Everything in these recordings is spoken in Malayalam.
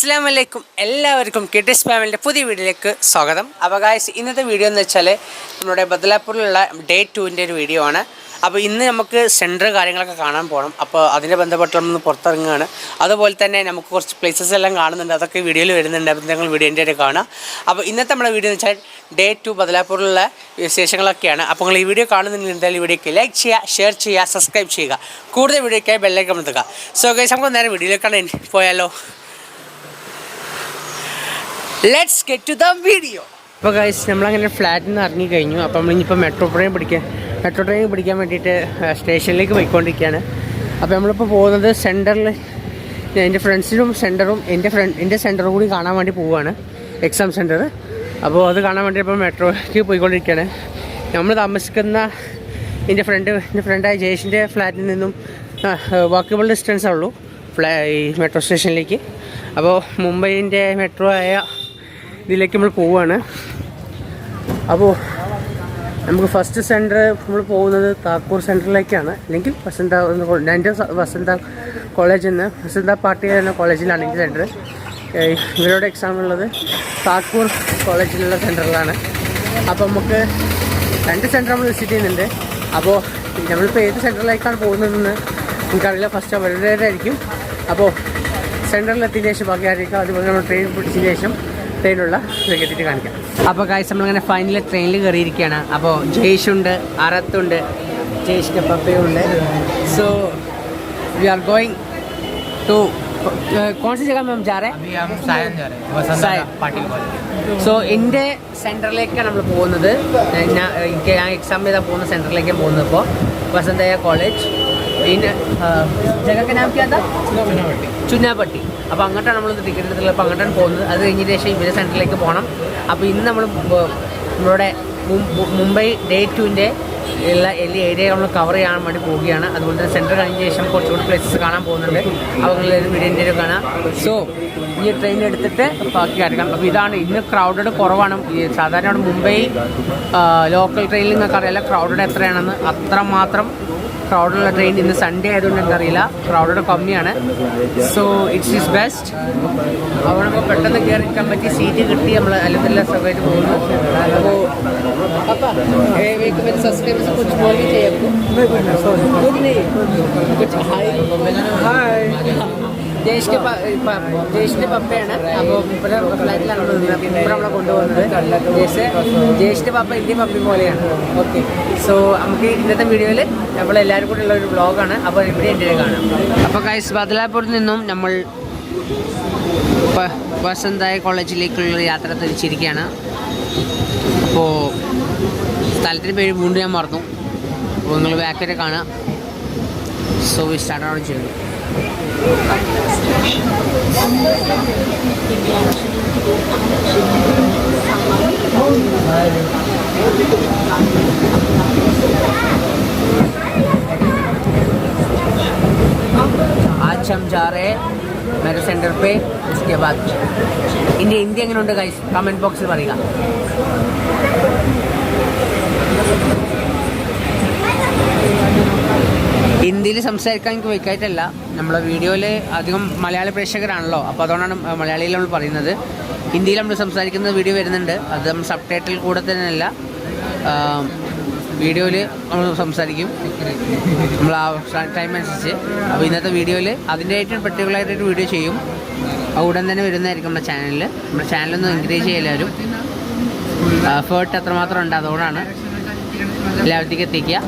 അസ്സലാമു അലൈക്കും എല്ലാവർക്കും കിഡ്സ് ഫാമിലിൻ്റെ പുതിയ വീഡിയോയിലേക്ക് സ്വാഗതം. അപ്പോൾ ഗായ്സ്, ഇന്നത്തെ വീഡിയോ എന്ന് വെച്ചാൽ നമ്മുടെ ബദലാപ്പൂരിലുള്ള ഡേ 2ൻ്റെ ഒരു വീഡിയോ ആണ്. അപ്പോൾ ഇന്ന് നമുക്ക് സെൻറ്റർ കാര്യങ്ങളൊക്കെ കാണാൻ പോകണം. അപ്പോൾ അതിൻ്റെ ബന്ധപ്പെട്ട് നമ്മൾ പുറത്തിറങ്ങുകയാണ്. അതുപോലെ തന്നെ നമുക്ക് കുറച്ച് പ്ലേസസ് എല്ലാം കാണുന്നുണ്ട്, അതൊക്കെ വീഡിയോയിൽ വരുന്നുണ്ട്. അപ്പോൾ നിങ്ങൾ വീഡിയോൻ്റെ ഒരു കാണാം. അപ്പോൾ ഇന്നത്തെ നമ്മുടെ വീഡിയോ എന്ന് വെച്ചാൽ ഡേ 2 ബദലാപ്പൂരിലുള്ള വിശേഷങ്ങളൊക്കെയാണ്. അപ്പോൾ നിങ്ങൾ ഈ വീഡിയോ കാണുന്നുണ്ടെങ്കിൽ എന്തായാലും വീഡിയോക്ക് ലൈക്ക് ചെയ്യുക, ഷെയർ ചെയ്യുക, സബ്സ്ക്രൈബ് ചെയ്യുക. കൂടുതൽ വീഡിയോയ്ക്കായി ബെല്ലൈക്കൺ അമർത്തുക. സോ ഗൈസ്, നമുക്ക് നേരെ വീഡിയോയിലേക്കാണ് പോയാലോ. Let's get to the video. അപ്പോൾ ഗൈസ്, നമ്മളങ്ങനെ ഫ്ലാറ്റിൽ നിന്ന് ഇറങ്ങി കഴിഞ്ഞു. അപ്പോൾ നമ്മളിപ്പോൾ മെട്രോ ട്രെയിൻ പിടിക്കാൻ വേണ്ടിയിട്ട് സ്റ്റേഷനിലേക്ക് പോയിക്കൊണ്ടിരിക്കുകയാണ്. അപ്പോൾ നമ്മളിപ്പോൾ പോകുന്നത് സെൻറ്ററിൽ എൻ്റെ ഫ്രണ്ട്സിനും സെൻറ്ററും എൻ്റെ സെൻറ്ററും കൂടി കാണാൻ വേണ്ടി പോവുകയാണ്, എക്സാം സെൻറ്റർ. അപ്പോൾ അത് കാണാൻ വേണ്ടി ഇപ്പോൾ മെട്രോയ്ക്ക് പോയിക്കൊണ്ടിരിക്കുകയാണ്. നമ്മൾ താമസിക്കുന്ന എൻ്റെ ഫ്രണ്ടായ ജയേഷിൻ്റെ ഫ്ലാറ്റിൽ നിന്നും വാക്കബിൾ ഡിസ്റ്റൻസേ ഉള്ളൂ ഈ മെട്രോ സ്റ്റേഷനിലേക്ക്. അപ്പോൾ മുംബൈൻ്റെ മെട്രോ ആയ ഇതിലേക്ക് നമ്മൾ പോവുകയാണ്. അപ്പോൾ നമുക്ക് ഫസ്റ്റ് സെൻറ്റർ നമ്മൾ പോകുന്നത് താക്കൂർ സെൻറ്ററിലേക്കാണ്, അല്ലെങ്കിൽ വസന്ത കോളേജിൽ നിന്ന് വസന്ത പാർട്ടി എന്ന കോളേജിലാണ് എൻ്റെ സെൻറ്റർ. ഇവരുടെ എക്സാം ഉള്ളത് താക്കൂർ കോളേജിലുള്ള സെൻറ്ററിലാണ്. അപ്പോൾ നമുക്ക് 2 സെൻറ്റർ നമ്മൾ വിസിറ്റ് ചെയ്യുന്നുണ്ട്. അപ്പോൾ നമ്മളിപ്പോൾ ഏത് സെൻറ്ററിലേക്കാണ് പോകുന്നതെന്ന് എനിക്കറിയില്ല. ഫസ്റ്റ് അവരുടെ ആയിരിക്കും. അപ്പോൾ സെൻറ്ററിലെത്തിയതിന് ശേഷം ബാക്കി ആയിരിക്കും. അതുപോലെ നമ്മൾ ട്രെയിൻ പിടിച്ചതിന് ശേഷം ട്രെയിനുള്ള കെട്ടിയിട്ട് കാണിക്കാം. അപ്പോൾ ഗൈസ്, നമ്മളിങ്ങനെ ഫൈനൽ ട്രെയിനിൽ കയറിയിരിക്കുകയാണ്. അപ്പോൾ ജയ്ഷുണ്ട്, അറത്തുണ്ട്, ജയ്ഷിൻ്റെ പപ്പയുണ്ട്. So we are going to कौन सी जगह में हम जा रहे हैं? अभी हम सायन जा रहे हैं, वसंत पाटिल कॉलेज. സോ എൻ്റെ സെൻറ്ററിലേക്കാണ് നമ്മൾ പോകുന്നത്. ഞാൻ എക്സാം ചെയ്താൽ പോകുന്ന സെൻറ്ററിലേക്കാണ് പോകുന്നത്. ഇപ്പോൾ വസന്തയ കോളേജ് പിന്നെ ജഗക്ക് നാം ക്യാ താ? ചുനാപ്പട്ടി. അപ്പോൾ അങ്ങോട്ടാണ് നമ്മൾ ടിക്കറ്റ് എടുത്തുള്ളത്. അപ്പോൾ അങ്ങോട്ടാണ് പോകുന്നത്. അത് കഴിഞ്ഞ ശേഷം ഇവരെ സെൻറ്ററിലേക്ക് പോകണം. അപ്പോൾ ഇന്ന് നമ്മൾ നമ്മുടെ മുംബൈ ഡേ 2ൻ്റെ ഉള്ള എല്ലാ ഏരിയ നമ്മൾ കവർ ചെയ്യാൻ വേണ്ടി പോവുകയാണ്. അതുപോലെ തന്നെ സെൻറ്റർ കഴിഞ്ഞ ശേഷം കുറച്ചുകൂടി പ്ലേസസ് കാണാൻ പോകുന്നുണ്ട്. അപ്പോൾ നിങ്ങളൊരു വീഡിയോ കാണാം. സോ ഈ ട്രെയിൻ എടുത്തിട്ട് ബാക്കി കാണിക്കാം. അപ്പോൾ ഇതാണ് ഇന്ന് ക്രൗഡഡ് കുറവാണ്. ഈ സാധാരണ മുംബൈ ലോക്കൽ ട്രെയിനിൽ നിങ്ങൾക്ക് അറിയില്ല ക്രൗഡഡ് എത്രയാണെന്ന്. അത്രമാത്രം ക്രൗഡുള്ള ട്രെയിൻ ഇന്ന് സൺഡേ ആയതുകൊണ്ട് എനിക്കറിയില്ല, ക്രൗഡഡ് കമ്മിയാണ്. So it's is best. അവിടെ നമുക്ക് പെട്ടെന്ന് കയറിക്കാൻ പറ്റി സീറ്റ് കിട്ടി. നമ്മൾ അല്ലെല്ലാം സുഖമായിട്ട് പോകുന്നു. അപ്പോൾ സബ്സ്ക്രൈബേഴ്സ് കുछ बोल भी चाहिए आपको? कुछ नहीं, कुछ हाय ജയേഷിൻ്റെ പപ്പയാണ്. അപ്പോൾ ഫ്ലൈറ്റിലാണ് നമ്മളെ കൊണ്ടുപോകുന്നത്. ജയേഷിൻ്റെ പപ്പ ഇന്ത്യൻ പപ്പി പോലെയാണ്. ഓക്കെ, സോ നമുക്ക് ഇന്നത്തെ വീഡിയോയിൽ നമ്മളെല്ലാവരും കൂടെ ഉള്ള ഒരു വ്ളോഗാണ്. അപ്പോൾ ഇവിടെ എൻ്റെ കാണാം. അപ്പോൾ ഗൈസ്, ബദലാപ്പൂരിൽ നിന്നും നമ്മൾ വസന്തായ കോളേജിലേക്കുള്ള യാത്ര തിരിച്ചിരിക്കുകയാണ്. അപ്പോൾ സ്ഥലത്തിൻ്റെ പേര് വീണ്ടും ഞാൻ മറന്നു. അപ്പോൾ നിങ്ങൾ ബാക്ക് വരെ കാണാം. സോ വി സ്റ്റാർട്ട് ഔട്ട് ചെയ്യുന്നു. आज हम जा रहे हैं मेरे सेंटर पे. उसके बाद हिंदी എങ്ങനെയുണ്ട് ഗൈസ് കമൻറ്റ് ബോക്സിൽ പറയുക. ഹിന്ദിയിൽ സംസാരിക്കാൻ എനിക്ക് വയ്ക്കായിട്ടല്ല, നമ്മളെ വീഡിയോയിൽ അധികം മലയാളി പ്രേക്ഷകരാണല്ലോ. അപ്പോൾ അതുകൊണ്ടാണ് മലയാളിയിൽ നമ്മൾ പറയുന്നത്. ഹിന്ദിയിൽ നമ്മൾ സംസാരിക്കുന്ന വീഡിയോ വരുന്നുണ്ട്. അത് നമ്മൾ സബ് ടൈറ്റിൽ കൂടെ തന്നെയല്ല, വീഡിയോയിൽ നമ്മൾ സംസാരിക്കും നമ്മൾ ആ ടൈം അനുസരിച്ച്. അപ്പോൾ ഇന്നത്തെ വീഡിയോയിൽ അതിൻ്റെ ആയിട്ട് പെർട്ടിക്കുലറായിട്ടൊരു വീഡിയോ ചെയ്യും. ഉടൻ തന്നെ വരുന്നതായിരിക്കും നമ്മുടെ ചാനലിൽ. നമ്മുടെ ചാനലൊന്ന് എൻകറേജ് ചെയ്യുക എല്ലാവരും. എഫേർട്ട് എത്രമാത്രം ഉണ്ട്, അതുകൊണ്ടാണ് എല്ലാവരത്തേക്ക് എത്തിക്കുക.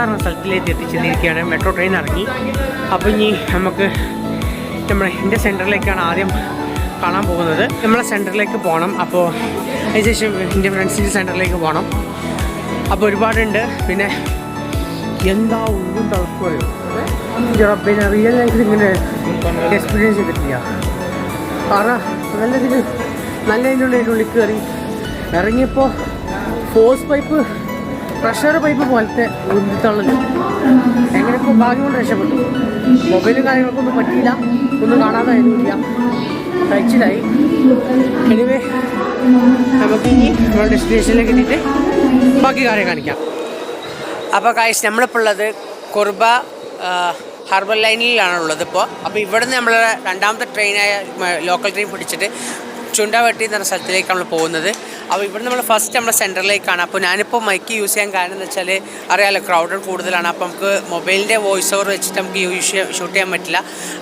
എന്ന സ്ഥലത്തിലേക്ക് എത്തിച്ചെന്നിരിക്കുകയാണ്. മെട്രോ ട്രെയിൻ ഇറങ്ങി. അപ്പോൾ ഇനി നമുക്ക് നമ്മുടെ ഇന്ത്യ സെൻറ്ററിലേക്കാണ് ആദ്യം കാണാൻ പോകുന്നത്. നമ്മളെ സെൻറ്ററിലേക്ക് പോകണം. അപ്പോൾ അതിനുശേഷം ഇന്ത്യൻ ഫ്രണ്ട്സിൻ്റെ സെൻറ്ററിലേക്ക് പോകണം. അപ്പോൾ ഒരുപാടുണ്ട്. പിന്നെ എന്താ ഒന്നും തളർക്കുകയോ പിന്നെ റിയൽ ലൈഫിൽ ഇങ്ങനെ എക്സ്പീരിയൻസ് ചെയ്തിട്ടില്ല. കാരണം നല്ലതിൻ്റെ ഉള്ളിൽ കയറി ഇറങ്ങിയപ്പോൾ ഫോഴ്സ് പൈപ്പ് പ്രഷർ പൈപ്പ് പോലത്തെ ഉന്തിത്തള്ളൽ എങ്ങനെയൊക്കെ ഭാഗ്യം കൊണ്ട് രക്ഷപ്പെട്ടു. മൊബൈലും കാര്യങ്ങൾക്കൊന്നും പറ്റിയില്ല, ഒന്നും കാണാതായിരുന്നില്ല, കഴിച്ചിലായി. എനിവേ നമുക്ക് ഇനി നമ്മുടെ ഡെസ്റ്റിനേഷനിലേക്ക് എത്തിയിട്ട് ബാക്കി കാര്യം കാണിക്കാം. അപ്പോൾ കാഴ്ച നമ്മളിപ്പോൾ ഉള്ളത് കുർബ ഹാർബർ ലൈനിലാണുള്ളത് ഇപ്പോൾ. അപ്പോൾ ഇവിടുന്ന് നമ്മൾ രണ്ടാമത്തെ ട്രെയിനായ ലോക്കൽ ട്രെയിൻ പിടിച്ചിട്ട് ചുണ്ടവട്ടി എന്ന് പറഞ്ഞ സ്ഥലത്തിലേക്ക് നമ്മൾ പോകുന്നത്. അപ്പോൾ ഇവിടെ നമ്മൾ ഫസ്റ്റ് നമ്മുടെ സെൻറ്ററിലേക്കാണ്. അപ്പോൾ ഞാനിപ്പോൾ മൈക്ക് യൂസ് ചെയ്യാൻ കാരണം എന്ന് വെച്ചാൽ അറിയാമല്ലോ, ക്രൗഡ് കൂടുതലാണ്. അപ്പോൾ നമുക്ക് മൊബൈലിൻ്റെ വോയിസ് ഓവർ വെച്ചിട്ട് നമുക്ക് ഷൂട്ട് ചെയ്യാൻ പറ്റില്ല.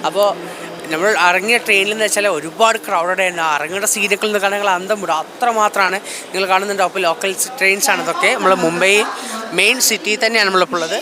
അപ്പോൾ നമ്മൾ ഇറങ്ങിയ ട്രെയിനിൽ എന്ന് വെച്ചാൽ ഒരുപാട് ക്രൗഡഡ് ആയിരുന്നു. ഇറങ്ങേണ്ട സീനുകളിൽ നിന്ന് കാണുകൾ അന്തം വിടും, അത്രമാത്രമാണ്. നിങ്ങൾ കാണുന്നുണ്ടോ? അപ്പോൾ ലോക്കൽ ട്രെയിൻസാണ് ഇതൊക്കെ. നമ്മൾ മുംബൈ മെയിൻ സിറ്റി തന്നെയാണ് നമ്മളിപ്പോൾ ഉള്ളത്.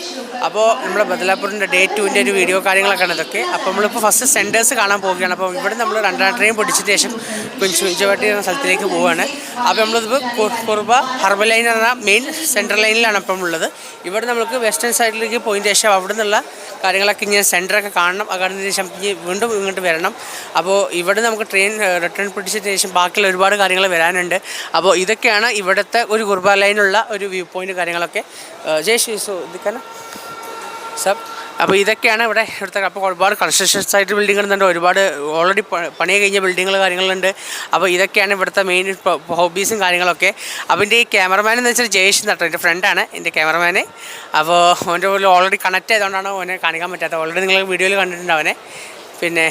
അപ്പോൾ നമ്മുടെ ബദലാപൂരിൻ്റെ ഡേ 2ൻ്റെ ഒരു വീഡിയോ കാര്യങ്ങളൊക്കെയാണ് ഇതൊക്കെ. അപ്പോൾ നമ്മളിപ്പോൾ ഫസ്റ്റ് സെൻറ്റേഴ്സ് കാണാൻ പോവുകയാണ്. അപ്പോൾ ഇവിടെ നമ്മൾ രണ്ടാം ട്രെയിൻ പിടിച്ചതിന് ശേഷം കുഞ്ചുവട്ടി എന്ന സ്ഥലത്തിലേക്ക് പോവുകയാണ്. അപ്പോൾ നമ്മളിപ്പോൾ കുർബ ഹാർബർ ലൈൻ എന്ന മെയിൻ സെൻട്രൽ ലൈനിലാണ് അപ്പം ഉള്ളത്. ഇവിടെ നമുക്ക് വെസ്റ്റേൺ സൈഡിലേക്ക് പോയതിന് ശേഷം അവിടെ നിന്നുള്ള കാര്യങ്ങളൊക്കെ ഇങ്ങനെ സെൻറ്ററൊക്കെ കാണണം. കാണുന്നതിന് ശേഷം വീണ്ടും ഇങ്ങോട്ട് വരണം. അപ്പോൾ ഇവിടെ നമുക്ക് ട്രെയിൻ റിട്ടേൺ പിടിച്ചതിന് ശേഷം ബാക്കിയുള്ള ഒരുപാട് കാര്യങ്ങൾ വരാനുണ്ട്. അപ്പോൾ ഇതൊക്കെയാണ് ഇവിടുത്തെ ഒരു കുർബ ലൈനുള്ള ഒരു വ്യൂ പോയിൻറ്റ് കാര്യങ്ങളൊക്കെ. ജയ് ഇതൊക്കെ സബ്. അപ്പോൾ ഇതൊക്കെയാണ് ഇവിടുത്തെ. അപ്പോൾ ഒരുപാട് കൺസ്ട്രക്ഷൻ സൈറ്റ് ബിൽഡിങ്ങുകൾ ഉണ്ട്, ഒരുപാട് ഓൾറെഡി പണി കഴിഞ്ഞ ബിൽഡിങ്ങുകൾ കാര്യങ്ങളുണ്ട്. അപ്പോൾ ഇതൊക്കെയാണ് ഇവിടുത്തെ മെയിൻ ഹോബീസും കാര്യങ്ങളൊക്കെ. അപ്പോൾ എൻ്റെ ഈ ക്യാമറമാൻ എന്ന് വെച്ചാൽ ജയേഷ് നട്ടോ, എൻ്റെ ഫ്രണ്ടാണ് എൻ്റെ ക്യാമറമാന്. അപ്പോൾ അവൻ്റെ പോലെ ഓൾറെഡി കണക്ട് ചെയ്തുകൊണ്ടാണ് അവനെ കാണിക്കാൻ പറ്റാത്തത്. ഓൾറെഡി നിങ്ങൾ വീഡിയോയിൽ കണ്ടിട്ടുണ്ട് അവനെ. പിന്നെ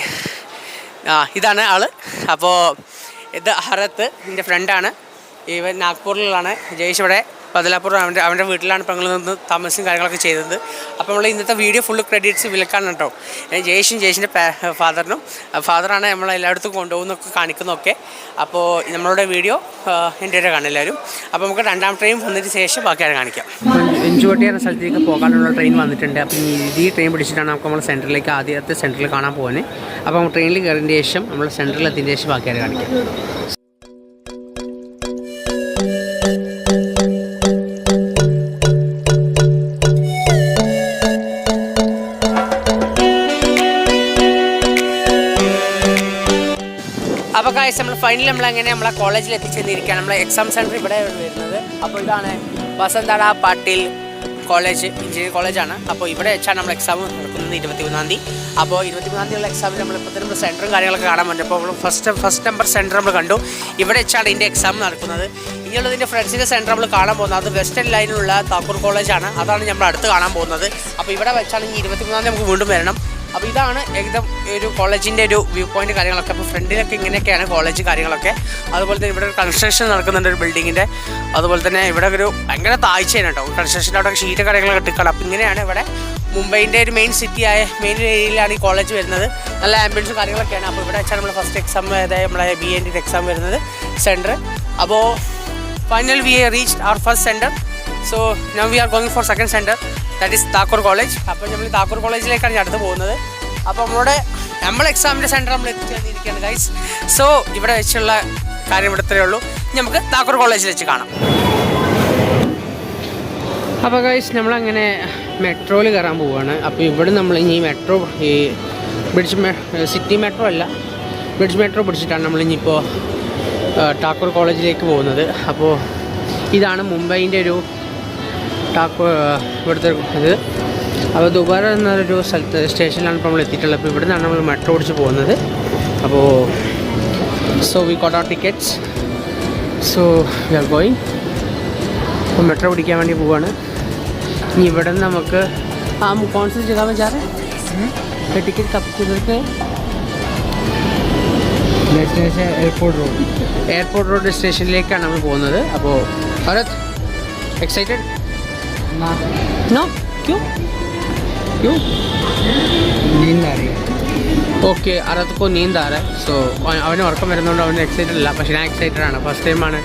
ഇതാണ് ആൾ. അപ്പോൾ ഇത് ഹറത്ത് എൻ്റെ ഫ്രണ്ടാണ്. ഇവൻ നാഗ്പൂരിലാണ്. ജയേഷ് ഇവിടെ ബദലാപൂർ അവൻ്റെ വീട്ടിലാണ് ഇപ്പോൾ ഞങ്ങൾ നിന്ന് താമസം കാര്യങ്ങളൊക്കെ ചെയ്തത്. അപ്പോൾ നമ്മൾ ഇന്നത്തെ വീഡിയോ ഫുള്ള് ക്രെഡിറ്റ്സ് വിൽക്കാണ് കേട്ടോ. ജയേഷിൻ്റെ ഫാദറിനും. ഫാദറാണ് നമ്മളെല്ലായിടത്തും കൊണ്ടുപോകുന്നൊക്കെ കാണിക്കുന്നതൊക്കെ. അപ്പോൾ നമ്മളുടെ വീഡിയോ എൻ്റെ വരെ കാണും എല്ലാവരും. അപ്പോൾ നമുക്ക് രണ്ടാം ട്രെയിൻ വന്നതിന് ശേഷം ബാക്കിയാണ് കാണിക്കാം. എഞ്ചുവട്ടി എന്ന സ്ഥലത്തേക്ക് പോകാനുള്ള ട്രെയിൻ വന്നിട്ടുണ്ട്. അപ്പോൾ ഈ ട്രെയിൻ പിടിച്ചിട്ടാണ് നമുക്ക് നമ്മൾ സെൻറ്ററിലേക്ക് ആദ്യത്തെ സെൻറ്ററിൽ കാണാൻ പോകുന്നത്. അപ്പോൾ നമ്മൾ ട്രെയിനിൽ കയറിയതിന് ശേഷം നമ്മൾ സെൻറ്ററിൽ എത്തിയതിന് ശേഷം ബാക്കിയാണ് കാണിക്കാം. അപ്പോൾ കാഴ്ച നമ്മൾ ഫൈനലി നമ്മളങ്ങനെ നമ്മളെ കോളേജിൽ എത്തിച്ചെന്നിരിക്കുകയാണ്. നമ്മളെ എക്സാം സെൻറ്റർ ഇവിടെ വരുന്നത്. അപ്പോൾ ഇതാണ് വസന്താട പാട്ടീൽ കോളേജ്, എഞ്ചിനീയറിംഗ് കോളേജാണ്. അപ്പോൾ ഇവിടെ വെച്ചാണ് നമ്മൾ എക്സാം നടക്കുന്നത് 23-ാം തീയതി. അപ്പോൾ 23-ാം തീയതിയുള്ള എക്സാമിൽ നമ്മളിപ്പോൾ തന്നെ സെൻറ്ററും കാര്യങ്ങളൊക്കെ കാണാൻ പറ്റും. അപ്പോൾ നമ്മൾ ഫസ്റ്റ് നമ്പർ സെൻറ്റർ നമ്മൾ കണ്ടു. ഇവിടെ വെച്ചാണ് ഇതിൻ്റെ എക്സാം നടക്കുന്നത്. ഇനിയുള്ളതിൻ്റെ ഫ്രണ്ട്സിൻ്റെ സെൻറ്റർ നമ്മൾ കാണാൻ പോകുന്നത് അത് വെസ്റ്റേൺ ലൈനിലുള്ള താക്കൂർ കോളേജാണ്. അതാണ് നമ്മൾ അടുത്ത് കാണാൻ പോകുന്നത്. അപ്പോൾ ഇവിടെ വെച്ചാണ് ഈ 23-ാം തീയതി നമുക്ക് വീണ്ടും വരണം. അപ്പോൾ ഇതാണ് ഏകദേശം ഒരു കോളേജിൻ്റെ ഒരു വ്യൂ പോയിൻറ്റ് കാര്യങ്ങളൊക്കെ. അപ്പോൾ ഫ്രണ്ടിലൊക്കെ ഇങ്ങനെയൊക്കെയാണ് കോളേജ് കാര്യങ്ങളൊക്കെ. അതുപോലെ തന്നെ ഇവിടെ ഒരു കൺസ്ട്രക്ഷൻ നടക്കുന്നുണ്ട് ഒരു ബിൽഡിങ്ങിൻ്റെ. അതുപോലെ തന്നെ ഇവിടെ ഒരു ഭയങ്കര താഴ്ചയാണ് കേട്ടോ. കൺസ്ട്രക്ഷൻ്റെ അവിടെ ഷീറ്റ് കാര്യങ്ങളൊക്കെ ഇട്ടിക്കണം. അപ്പോൾ ഇങ്ങനെയാണ് ഇവിടെ മുംബൈൻ്റെ ഒരു മെയിൻ ഏരിയയിലാണ് ഈ കോളേജ് വരുന്നത്. നല്ല ആംബിയൻസും കാര്യങ്ങളൊക്കെയാണ്. അപ്പോൾ ഇവിടെ വെച്ചാൽ നമ്മൾ ഫസ്റ്റ് എക്സാം അതായത് നമ്മളെ BA എക്സാം വരുന്നത് സെൻറ്റർ. അപ്പോൾ final we reached our first centre. So now we are going for second centre, that is Thakur college. അപ്പോൾ നമ്മൾ താക്കൂർ കോളേജിലേക്കാണ് അടുത്ത് പോകുന്നത്. അപ്പോൾ നമ്മൾ എക്സാമിൻ്റെ സെൻറ്റർ നമ്മൾ എത്തിച്ചേർന്നിരിക്കുകയാണ് ഗൈസ്. സോ ഇവിടെ വെച്ചുള്ള കാര്യം ഇവിടെ ഇത്രയേ ഉള്ളൂ. നമുക്ക് താക്കൂർ കോളേജിൽ വെച്ച് കാണാം. അപ്പോൾ ഗൈസ് നമ്മളങ്ങനെ മെട്രോയിൽ കയറാൻ പോവുകയാണ്. അപ്പോൾ ഇവിടെ നമ്മൾ ഇനി മെട്രോ ഈ സിറ്റി മെട്രോ അല്ല, ബ്രിഡ്ജ് മെട്രോ പിടിച്ചിട്ടാണ് നമ്മളിനിപ്പോൾ താക്കൂർ കോളേജിലേക്ക് പോകുന്നത്. അപ്പോൾ ഇതാണ് മുംബൈൻ്റെ ഒരു ഇവിടുത്തെ ഇത്. അപ്പോൾ ദുബാര എന്നൊരു സ്റ്റേഷനിലാണ് ഇപ്പോൾ നമ്മൾ എത്തിയിട്ടുള്ളത്. അപ്പോൾ ഇവിടെ നിന്നാണ് നമ്മൾ മെട്രോ ഓടിച്ച് പോകുന്നത്. അപ്പോൾ so we got our tickets. So we are going. അപ്പോൾ മെട്രോ പിടിക്കാൻ വേണ്ടി പോവുകയാണ്. ഇനി ഇവിടെ നിന്ന് നമുക്ക് कौन सी जगह में जा रहे हैं? टिकट कब किधर पे? ഡെസ്റ്റിനേഷൻ എയർപോർട്ട് റോഡ് സ്റ്റേഷനിലേക്കാണ് നമ്മൾ പോകുന്നത്. അപ്പോൾ ഭരത് എക്സൈറ്റഡ്? നോ ക്യൂ നീന്ത് ആ രही है. ഓക്കെ, അറത്ത് നീന്ത് ആ रहा है. സോ അവന് ഉറക്കം വരുന്നതുകൊണ്ട് അവന് എക്സൈറ്റഡ് അല്ല. പക്ഷേ ഞാൻ എക്സൈറ്റഡ് ആണ്. ഫസ്റ്റ് ടൈമാണ്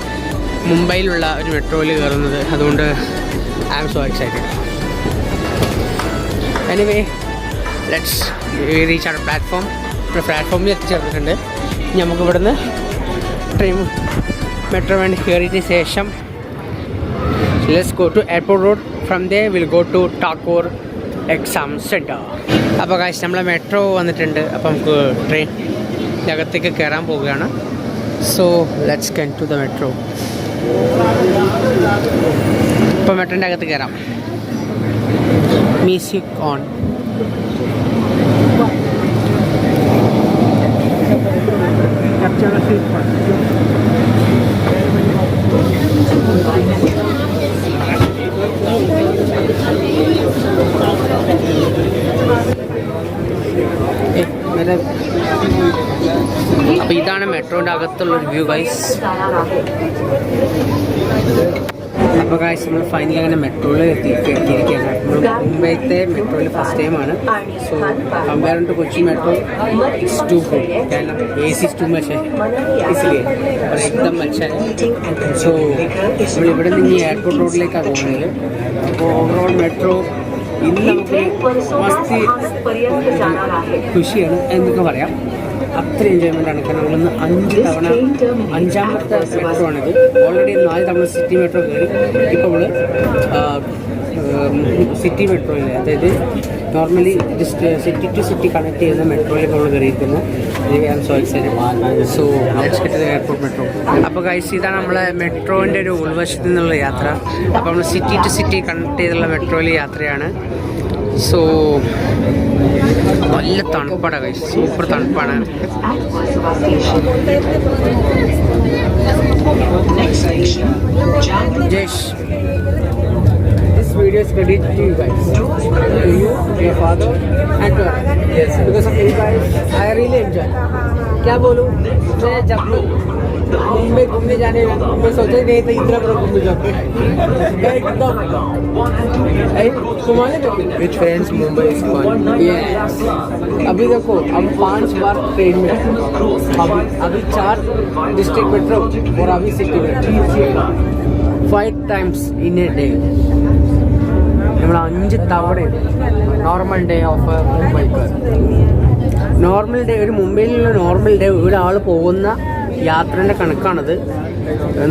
മുംബൈയിലുള്ള ഒരു മെട്രോയിൽ കയറുന്നത്. അതുകൊണ്ട് I am so excited. Anyway let's reach our platform. ഇപ്പോൾ പ്ലാറ്റ്ഫോമിൽ എത്തിച്ചേർന്നിട്ടുണ്ട്. ഇനി നമുക്ക് ഇവിടുന്ന് ട്രെയിൻ മെട്രോ വേണ്ടി കയറിയതിന് ശേഷം let's go to airport road. From there will go to Thakur exam centre. അപ്പോൾ കാശ് നമ്മളെ മെട്രോ വന്നിട്ടുണ്ട്. അപ്പോൾ നമുക്ക് ട്രെയിൻ അകത്തേക്ക് കയറാൻ പോവുകയാണ്. So let's get to the metro. ഇപ്പോൾ മെട്രോൻ്റെ അകത്ത് കയറാം. Music on. അപ്പോൾ ഇതാണ് മെട്രോൻ്റെ അകത്തുള്ള റിവ്യൂ ഗൈസ്. അപ്പോൾ ഗൈസ് നമ്മൾ ഫൈനലി അങ്ങനെ മെട്രോയിൽ എത്തിയിരിക്കുകയാണ്. നമ്മൾ മുംബൈത്തെ മെട്രോയിൽ ഫസ്റ്റ് ടൈമാണ്. So compare to Kochi metro it's too good. കാരണം AC is too much है इसलिए और एकदम अच्छा है. സോ നമ്മൾ ഇവിടെ നിന്ന് എയർപോർട്ട് റോഡിലേക്കാണ് പോകുന്നത്. അപ്പോൾ ഓവറോൾ മെട്രോ ഇന്ന് നമുക്ക് മസ്തി ഖുഷിയാണ് എന്നൊക്കെ പറയാം. അത്ര എൻജോയ്മെൻ്റാണ്. കാരണം നമ്മളിന്ന് 5 തവണ 5ാമത്തെ മെട്രോ ആണിത്. ഓൾറെഡി 4 തവണ സിറ്റി മെട്രോ കയറി. ഇപ്പോൾ നമ്മൾ സിറ്റി മെട്രോയിൽ, അതായത് normally just city to city connect ചെയ്യുന്ന മെട്രോയിൽ നമ്മൾ കയറിയിരിക്കുന്നു. I am so excited. So let's get the airport metro. അപ്പോൾ ഗൈസ് ഇതാണ് നമ്മളെ മെട്രോൻ്റെ ഒരു ഉൾവശത്ത് നിന്നുള്ള യാത്ര. അപ്പോൾ നമ്മൾ സിറ്റി ടു സിറ്റി കണക്ട് ചെയ്തുള്ള മെട്രോയിൽ യാത്രയാണ്. സോ നല്ല തണുപ്പാണ് ഗൈസ്, സൂപ്പർ തണുപ്പാണ്. ജേഷ്, this video is credited to you guys, to you, to your father and to us. Yes, because of you guys I really enjoy. क्या बोलूँ, मैं जब मुंबई घूमने जाने मैं सोचा ही नहीं था इतना बड़ा घूमने जाते एकदम घुमाने पे with friends. Mumbai is fun. Yes. अभी देखो हम 5 बार ट्रेन में, अभी 4 डिस्ट्रिक्ट मेट्रो और अभी city metro 5 times in a day. നമ്മൾ 5 തവണ നോർമൽ ഡേ ഓഫ് മുംബൈക്ക്. നോർമൽ ഡേ, ഒരു മുംബൈയിലുള്ള നോർമൽ ഡേ ഒരാൾ പോകുന്ന യാത്രേൻ്റെ കണക്കാണത്.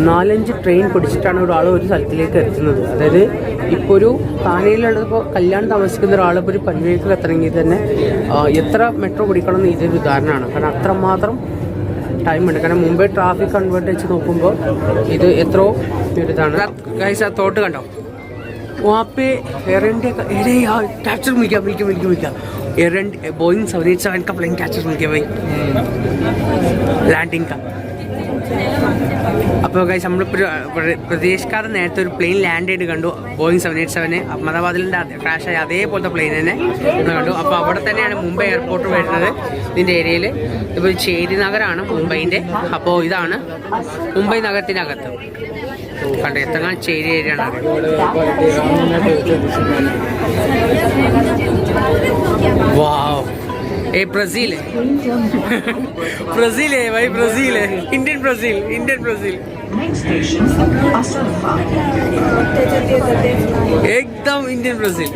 4-5 ട്രെയിൻ പിടിച്ചിട്ടാണ് ഒരാൾ ഒരു സ്ഥലത്തിലേക്ക് എത്തുന്നത്. അതായത് ഇപ്പോൾ ഒരു താനയിലുള്ളതിപ്പോൾ കല്യാണം താമസിക്കുന്ന ഒരാൾ ഇപ്പോൾ ഒരു പൻവേലിൽ എത്തണമെങ്കിൽ തന്നെ എത്ര മെട്രോ പിടിക്കണം എന്ന് ഇതൊരു ഉദാഹരണമാണ്. കാരണം അത്രമാത്രം ടൈമുണ്ട്. കാരണം മുംബൈ ട്രാഫിക് കൺവേർട്ട് വെച്ച് നോക്കുമ്പോൾ ഇത് എത്രയോ ഇതാണ്. ഗൈസ് ആ തോട്ട് കണ്ടോ, वहाँ पे एयर इंडिया का अरे यार कैप्चर मिल गया एयर इंडिया बोइंग 787 का प्लेन कैप्चर मिल गया भाई लैंडिंग का. അപ്പോൾ ഗൈസ് നമ്മൾ പ്രതീക്ഷിക്കാതെ നേരത്തെ ഒരു പ്ലെയിൻ ലാൻഡ് ചെയ്ത് കണ്ടു. ബോയിങ് 787 അഹമ്മദാബാദിലെ ക്രാഷ് ആയ അതേപോലത്തെ പ്ലെയിൻ തന്നെ കണ്ടു. അപ്പോൾ അവിടെ തന്നെയാണ് മുംബൈ എയർപോർട്ട് വരുന്നത്. ഇതിൻ്റെ ഏരിയയിൽ ഇപ്പോൾ ചേരി നഗരമാണ് മുംബൈൻ്റെ. അപ്പോൾ ഇതാണ് മുംബൈ നഗരത്തിനകത്ത് കണ്ടോ എത്ര ചേരി ഏരിയ ആണ്. वाओ, ये ब्राज़ील है ब्राज़ील है भाई, ब्राज़ील है, इंडियन ब्राज़ील एकदम इंडियन ब्राज़ील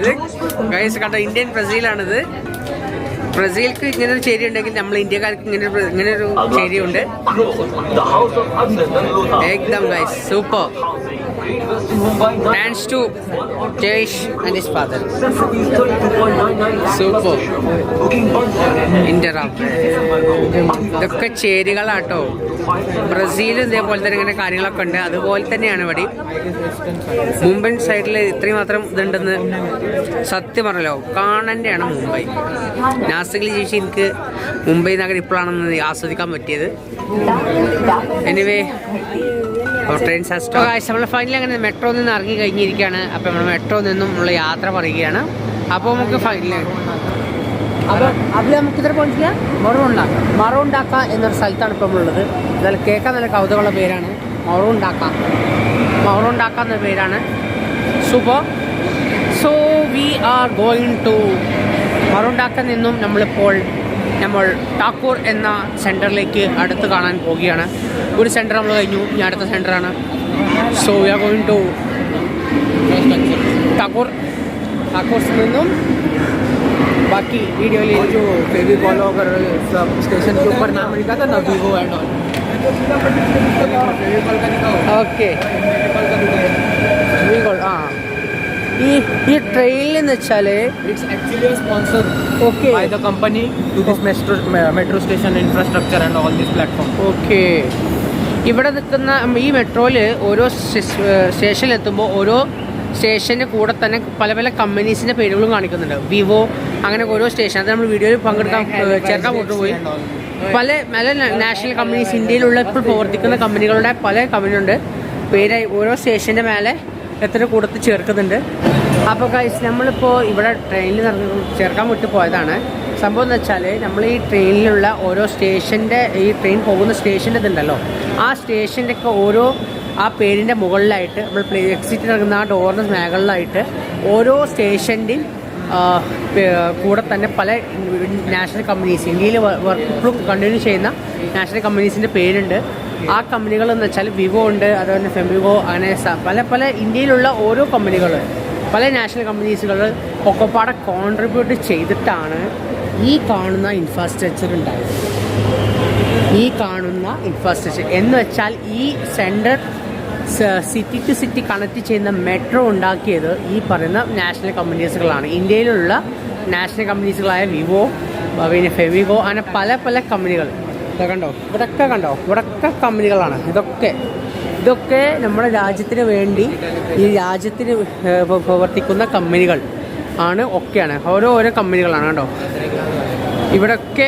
गाइस കണ്ട ഇന്ത്യൻ ബ്രസീലാണിത്. ബ്രസീൽക്ക് ഇങ്ങനെ ഒരു ചേരി ഉണ്ടെങ്കിൽ നമ്മൾ ഇന്ത്യക്കാർക്ക് ഇങ്ങനെ ഒരു ചേരി ഉണ്ട്. एकदम guys super. Thanks to Jesh and his father. Super. Interrupt. ഇതൊക്കെ ചേരികളാട്ടോ. ബ്രസീലും ഇതേപോലെ തന്നെ ഇങ്ങനെ കാര്യങ്ങളൊക്കെ ഉണ്ട്. അതുപോലെ തന്നെയാണ് ഇവിടെ മുംബൈ സൈഡിൽ ഇത്രയും മാത്രം ഇതുണ്ടെന്ന് സത്യം പറഞ്ഞല്ലോ കാണേണ്ടതാണ് മുംബൈ. നാസിക്കിൽ ചേച്ചി എനിക്ക് മുംബൈ നഗരം ഇപ്പോഴാണെന്ന് ആസ്വദിക്കാൻ പറ്റിയത്. എനിവേ ട്രെയിൻ നമ്മൾ ഫൈനലി അങ്ങനെ മെട്രോയിൽ നിന്ന് ഇറങ്ങി കഴിഞ്ഞിരിക്കുകയാണ്. അപ്പോൾ നമ്മൾ മെട്രോയിൽ നിന്നും ഉള്ള യാത്ര പറയുകയാണ്. അപ്പോൾ നമുക്ക് ഫൈനലി അപ്പോൾ അതിൽ നമുക്ക് ഇത്ര പോയിട്ടില്ല മറോണ്ടാക്ക എന്നൊരു സ്ഥലത്താണ് ഇപ്പോൾ നമ്മളുള്ളത്. അതിൽ കേൾക്കാൻ നല്ല കൗതുകമുള്ള പേരാണ് മറോണ്ടാക്ക എന്ന പേരാണ്. Super. So we are going to മറോണ്ടാക്ക നിന്നും നമ്മൾ ടാക്കൂർ എന്ന സെൻറ്ററിലേക്ക് അടുത്ത് കാണാൻ പോവുകയാണ്. ഒരു സെൻറ്റർ നമ്മൾ കഴിഞ്ഞു, ഇനി അടുത്ത സെൻറ്ററാണ്. So we are going to Thakur നിന്നും बाकी वीडियो ले जो फेविकॉल अगर सब स्टेशन के ऊपर नाम लिखा था ना वीवो एंड ऑल फेविकॉल का लिखा होगा ഓക്കെ फेविकॉल का ഈ ട്രെയിനിൽ എന്ന് വെച്ചാൽ it's actually a sponsor Okay. by the company to this metro station infrastructure and all this platform. Okay ഇവിടെ നിൽക്കുന്ന ഈ മെട്രോയിൽ ഓരോ സ്റ്റേഷനിൽ എത്തുമ്പോൾ ഓരോ സ്റ്റേഷൻ്റെ കൂടെ തന്നെ പല പല കമ്പനീസിൻ്റെ പേരുകളും കാണിക്കുന്നുണ്ട് വിവോ അങ്ങനെ ഓരോ സ്റ്റേഷൻ അത് നമ്മൾ വീഡിയോയിൽ പങ്കെടുക്കാൻ ചേർക്കാൻ കൊണ്ടുപോയി പല നാഷണൽ കമ്പനീസ് ഇന്ത്യയിലുള്ള ഇപ്പോൾ പ്രവർത്തിക്കുന്ന കമ്പനികളുടെ പല കമ്പനിയുണ്ട് പേരായി ഓരോ സ്റ്റേഷൻ്റെ മേലെ എത്ര കൂടത്തിൽ ചേർക്കുന്നുണ്ട്. അപ്പോൾ ഗൈസ് നമ്മളിപ്പോൾ ഇവിടെ ട്രെയിനിൽ ചേർക്കാൻ വിട്ട് പോയതാണ്. സംഭവം എന്ന് വെച്ചാൽ നമ്മൾ ഈ ട്രെയിനിലുള്ള ഓരോ സ്റ്റേഷൻ്റെ ഈ ട്രെയിൻ പോകുന്ന സ്റ്റേഷൻ്റെ ഇതുണ്ടല്ലോ ആ സ്റ്റേഷൻ്റെ ഒക്കെ ഓരോ ആ പേരിൻ്റെ മുകളിലായിട്ട് നമ്മൾ എക്സിറ്റ് ഇറങ്ങുന്ന ആ ഡോറിന് മേഖലയിലായിട്ട് ഓരോ സ്റ്റേഷൻ്റെയും കൂടെ തന്നെ പല നാഷണൽ കമ്പനീസ് ഇന്ത്യയിൽ വർക്ക് ഇപ്പോഴും കണ്ടിന്യൂ ചെയ്യുന്ന നാഷണൽ കമ്പനീസിൻ്റെ പേരുണ്ട്. ആ കമ്പനികൾ എന്ന് വെച്ചാൽ വിവോ ഉണ്ട്, അതുപോലെ ഫെമിഗോ, അങ്ങനെ പല പല ഇന്ത്യയിലുള്ള ഓരോ കമ്പനികൾ പല നാഷണൽ കമ്പനീസുകൾ ഒക്കെപ്പാടെ കോൺട്രിബ്യൂട്ട് ചെയ്തിട്ടാണ് ഈ കാണുന്ന ഇൻഫ്രാസ്ട്രക്ചർ ഉണ്ടായത്. ഈ കാണുന്ന ഇൻഫ്രാസ്ട്രക്ചർ എന്ന് വെച്ചാൽ ഈ central city to city connect ചെയ്യുന്ന മെട്രോ ഉണ്ടാക്കിയത് ഈ പറയുന്ന നാഷണൽ കമ്പനീസുകളാണ്. ഇന്ത്യയിലുള്ള നാഷണൽ കമ്പനീസുകളായ വിവോ, പിന്നെ ഫെവിഗോ, അങ്ങനെ പല പല കമ്പനികൾ കണ്ടോ ഇവിടൊക്കെ കമ്പനികളാണ്. ഇതൊക്കെ നമ്മുടെ രാജ്യത്തിന് വേണ്ടി ഈ രാജ്യത്തിന് പ്രവർത്തിക്കുന്ന കമ്പനികൾ ആണ് ഒക്കെയാണ് ഓരോ കമ്പനികളാണ് കേട്ടോ. ഇവിടൊക്കെ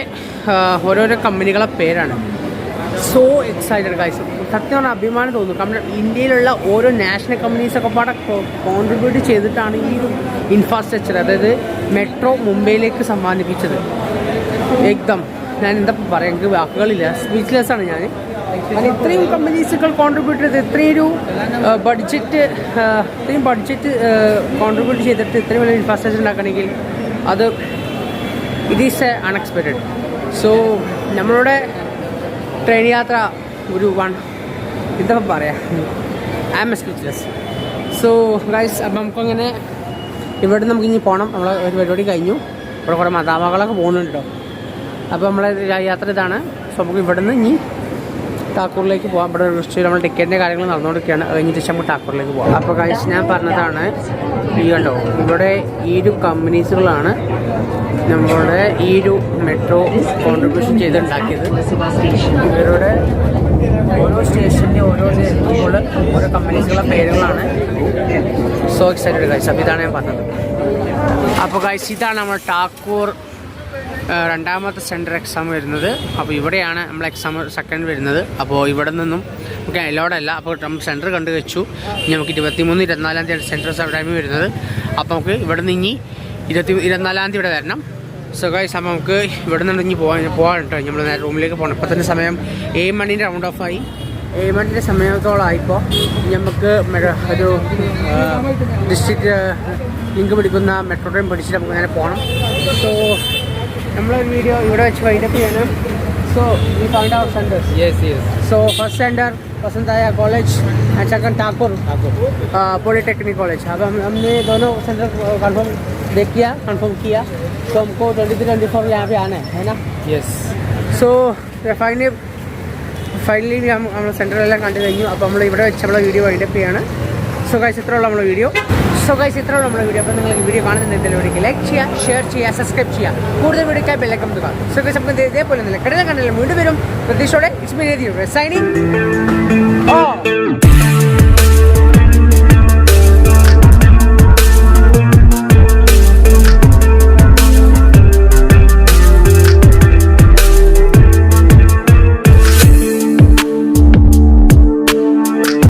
ഓരോരോ കമ്പനികളെ പേരാണ്. സോ എക്സൈറ്റഡ് ഗൈസ്, സത്യം പറഞ്ഞാൽ അഭിമാനം തോന്നുന്നു. കാരണം ഇന്ത്യയിലുള്ള ഓരോ നാഷണൽ കമ്പനീസൊക്കെ പാടെ കോൺട്രിബ്യൂട്ട് ചെയ്തിട്ടാണ് ഈ ഒരു ഇൻഫ്രാസ്ട്രക്ചർ, അതായത് മെട്രോ മുംബൈയിലേക്ക് സമ്മാനിപ്പിച്ചത്. ഏകദം ഞാൻ എന്താ പറയുക, എനിക്ക് വാക്കുകളില്ല, സ്പീച്ച്ലെസ്സാണ് ഞാൻ. കാരണം ഇത്രയും കമ്പനീസുകൾ കോൺട്രിബ്യൂട്ട് ചെയ്ത് ഇത്രയും ബഡ്ജറ്റ് കോൺട്രിബ്യൂട്ട് ചെയ്തിട്ട് ഇത്രയും വലിയ ഇൻഫ്രാസ്ട്രക്ചർ ഉണ്ടാക്കണമെങ്കിൽ അത് it is a unexpected. So നമ്മളുടെ ട്രെയിൻ യാത്ര ഒരു എന്താ പറയുക, I am speechless. So guys, അപ്പം നമുക്കങ്ങനെ ഇവിടെ നമുക്ക് ഇനി പോകണം. നമ്മൾ ഒരു പരിപാടി കഴിഞ്ഞു, ഇവിടെ കുറേ മതാമകളൊക്കെ പോകുന്നുണ്ട് കേട്ടോ. അപ്പോൾ നമ്മളെ യാത്ര ഇതാണ്. സോ നമുക്ക് ഇവിടെ നിന്ന് ഇനി ടാക്കൂറിലേക്ക് പോകാം. ഇവിടെ നമ്മൾ ടിക്കറ്റിൻ്റെ കാര്യങ്ങൾ നടന്നുകൊണ്ടിരിക്കുകയാണ്. അത് കഴിഞ്ഞിട്ട് നമുക്ക് ടാക്കൂറിലേക്ക് പോകാം. അപ്പോൾ ഗൈസ്, ഞാൻ പറഞ്ഞതാണ് ഈ കണ്ടോ, ഇവിടെ ഈ ഒരു കമ്പനീസുകളാണ് നമ്മളുടെ ഈ ഒരു മെട്രോ കോൺട്രിബ്യൂഷൻ ചെയ്തുണ്ടാക്കിയത്. ഇവരുടെ ഓരോ സ്റ്റേഷൻ്റെ ഓരോ കമ്പനീസുകളുടെ പേരുകളാണ്. So excited guys. അപ്പോൾ ഇതാണ് ഞാൻ പറഞ്ഞത്. അപ്പോൾ ഗൈസ്, ഇതാണ് നമ്മൾ ടാക്കൂർ രണ്ടാമത്തെ സെൻറ്റർ എക്സാം വരുന്നത്. അപ്പോൾ ഇവിടെയാണ് നമ്മൾ എക്സാം സെക്കൻഡ് വരുന്നത്. അപ്പോൾ ഇവിടെ നിന്നും നമുക്ക് എല്ലാവിടെ അല്ല. അപ്പോൾ നമ്മൾ സെൻറ്റർ കണ്ടു വെച്ചു. ഇനി നമുക്ക് 23, 24 തീയതി സെൻറ്റർ ടൈമിൽ വരുന്നത്. അപ്പോൾ നമുക്ക് ഇവിടെ നിന്ന് ഇനി 24 ഇവിടെ വരണം. സോ ഗൈസ്, അപ്പോൾ നമുക്ക് ഇവിടെ നിന്ന് ഇനി പോകാൻ കേട്ടോ. നമ്മൾ നേരെ റൂമിലേക്ക് പോകണം. ഇപ്പോൾ തന്നെ സമയം 7 മണീൻ്റെ റൗണ്ട് ഓഫ് ആയി. 7 മണിൻ്റെ സമയത്തോളമായിപ്പോൾ നമുക്ക് ഒരു ഡിസ്ട്രിക്റ്റ് ലിങ്ക് പിടിക്കുന്ന മെട്രോ ട്രെയിൻ പിടിച്ചിട്ട് നമുക്ക് നേരെ പോകണം. സോ നമ്മളൊരു വീഡിയോ ഇവിടെ വെച്ച് വൈൻഡപ്പ് ചെയ്യണം. So we found our centres. Yes. So first centre Vasantaya college and second Thakur polytechnic college. अब हमने दोनों सेंटर कंफर्म किया. तो हमको 23-24 यहाँ पे आना है ना. Yes. സോ ഫൈനലി നമ്മൾ സെൻറ്ററെല്ലാം കണ്ടു കഴിഞ്ഞു. അപ്പോൾ നമ്മൾ ഇവിടെ വെച്ച് നമ്മളെ വീഡിയോ വൈൻഡപ്പ് ചെയ്യാണ്. സോ ഗൈസ്, ഇത്രയുള്ള നമ്മുടെ വീഡിയോ. അപ്പോൾ നിങ്ങൾ ഈ വീഡിയോ കാണുന്നുണ്ടെങ്കിൽ ലൈക്ക് ചെയ്യുക, ഷെയർ ചെയ്യുക, സബ്സ്ക്രൈബ് ചെയ്യുക. കൂടുതൽ വീഡിയോക്കായി ബെല്ലൈക്കൺ അമർത്തുക. സോ ഗൈസ്, നമുക്ക് ഇതേപോലെ കടല കണ്ടല്ലോ വീണ്ടും വരും. പ്രതീക്ഷയോടെ ഇറ്റ്സ് മീ സൈനിങ് ഓഫ്.